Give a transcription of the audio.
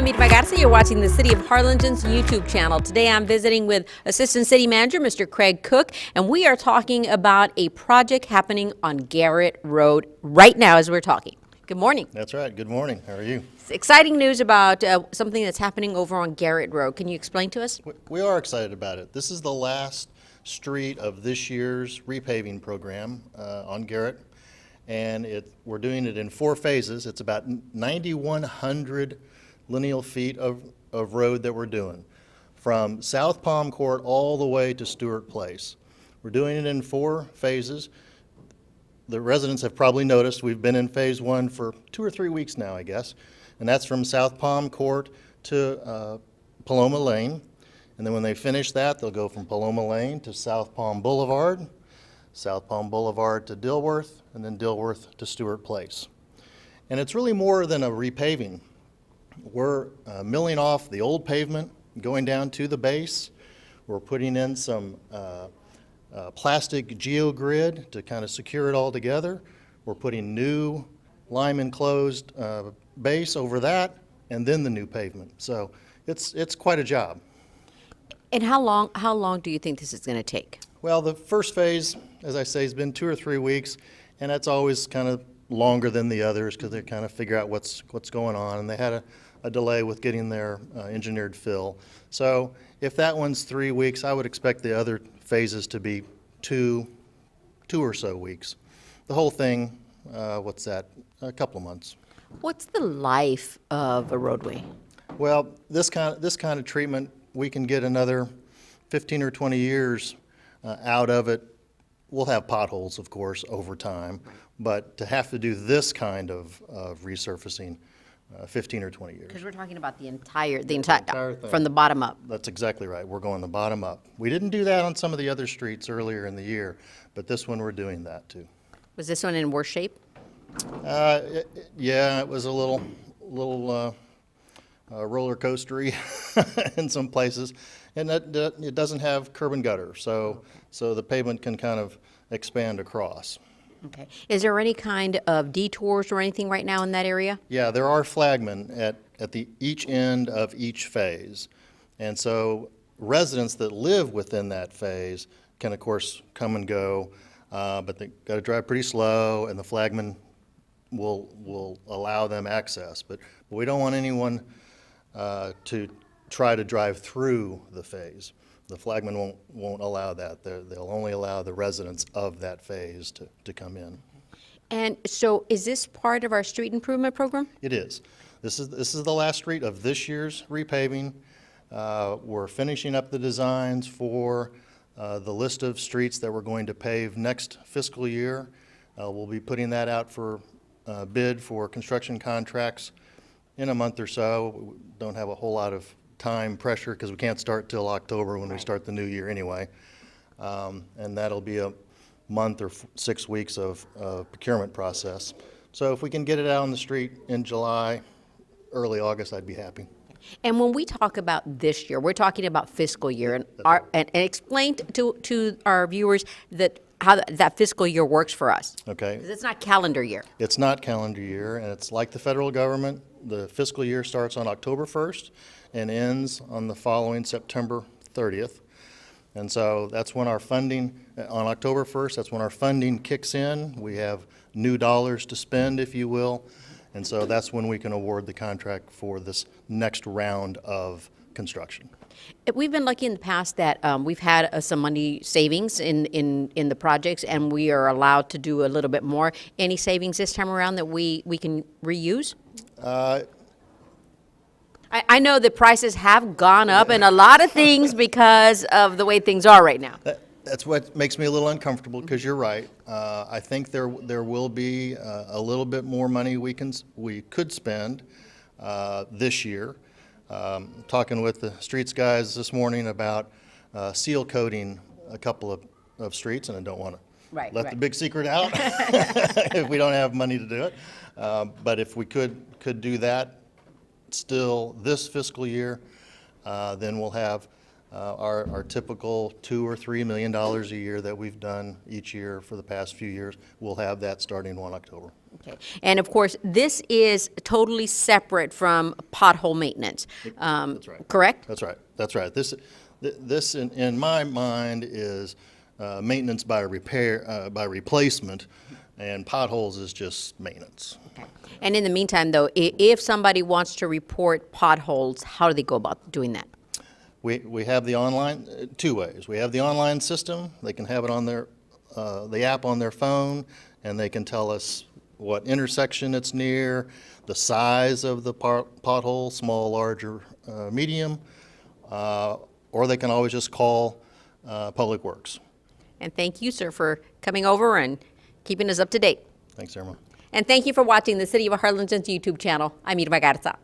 I'm Irma Garza. You're watching the City of Harlingen's YouTube channel. Today I'm visiting with Assistant City Manager, Mr. Craig Cook, and we are talking about a project happening on Garrett Road right now as we're talking. Good morning. That's right. Good morning. How are you? It's exciting news about something that's happening over on Garrett Road. Can you explain to us? We are excited about it. This is the last street of this year's repaving program on Garrett, and we're doing it in 4 phases. It's about 9,100 lineal feet of road that we're doing, from South Palm Court all the way to Stewart Place. We're doing it in 4 phases. The residents have probably noticed we've been in phase 1 for 2 or 3 weeks now, I guess, and that's from South Palm Court to Paloma Lane. And then when they finish that, they'll go from Paloma Lane to South Palm Boulevard to Dilworth, and then Dilworth to Stewart Place. And it's really more than a repaving. We're milling off the old pavement, going down to the base. We're putting in some plastic geogrid to kind of secure it all together. We're putting new lime enclosed base over that, and then the new pavement. So it's quite a job. And how long do you think this is going to take? Well, the first phase, as I say, has been 2 or 3 weeks, and that's always kind of longer than the others because they kind of figure out what's going on, and they had a delay with getting their engineered fill. So if that one's 3 weeks, I would expect the other phases to be two or so weeks. The whole thing, what's that, a couple of months. What's the life of a roadway? Well, this kind of treatment, we can get another 15 or 20 years out of it. We'll have potholes, of course, over time, but to have to do this kind of resurfacing, 15 or 20 years. Because we're talking about the entire thing. From the bottom up. That's exactly right. We're going the bottom up. We didn't do that on some of the other streets earlier in the year, but this one we're doing that too. Was this one in worse shape? Yeah, it was a little roller coastery in some places, and it doesn't have curb and gutter, so the pavement can kind of expand across. Okay. Is there any kind of detours or anything right now in that area? Yeah, there are flagmen at each end of each phase, and so residents that live within that phase can, of course, come and go, but they got to drive pretty slow, and the flagmen will allow them access. But we don't want anyone to try to drive through the phase. The flagmen won't allow that. They'll only allow the residents of that phase to come in. And so is this part of our street improvement program? It is. This is the last street of this year's repaving. We're finishing up the designs for the list of streets that we're going to pave next fiscal year. We'll be putting that out for bid for construction contracts in a month or so. We don't have a whole lot of time pressure because we can't start till October when we start the new year anyway. And that'll be a month or 6 weeks of procurement process. So if we can get it out on the street in July, early August, I'd be happy. And when we talk about this year, we're talking about fiscal year, and explain to our viewers how that fiscal year works for us. Okay. Because it's not calendar year. It's not calendar year, and it's like the federal government. The fiscal year starts on October 1st and ends on the following September 30th. And so that's when our funding, on October 1st, that's when our funding kicks in. We have new dollars to spend, if you will. And so that's when we can award the contract for this next round of construction. We've been lucky in the past that we've had some money savings in the projects, and we are allowed to do a little bit more. Any savings this time around that we can reuse? I know the prices have gone up in a lot of things because of the way things are right now. That's what makes me a little uncomfortable, because you're right. I think there will be a little bit more money we could spend this year. Talking with the streets guys this morning about seal coating a couple of streets, and I don't want to let the big secret out if we don't have money to do it. But if we could do that still this fiscal year, then we'll have our typical $2 or $3 million a year that we've done each year for the past few years. We'll have that starting 1 October. Okay. And of course, this is totally separate from pothole maintenance. That's right. Correct? That's right. That's right. This in my mind is maintenance by repair, by replacement, and potholes is just maintenance. Okay. And in the meantime, though, if somebody wants to report potholes, how do they go about doing that? We have the online, two ways. We have the online system. They can have it on the app on their phone, and they can tell us what intersection it's near, the size of the pothole, small, larger, medium, or they can always just call Public Works. And thank you, sir, for coming over and keeping us up to date. Thanks, Irma. And thank you for watching the City of Harlingen's YouTube channel. I'm Irma Garza.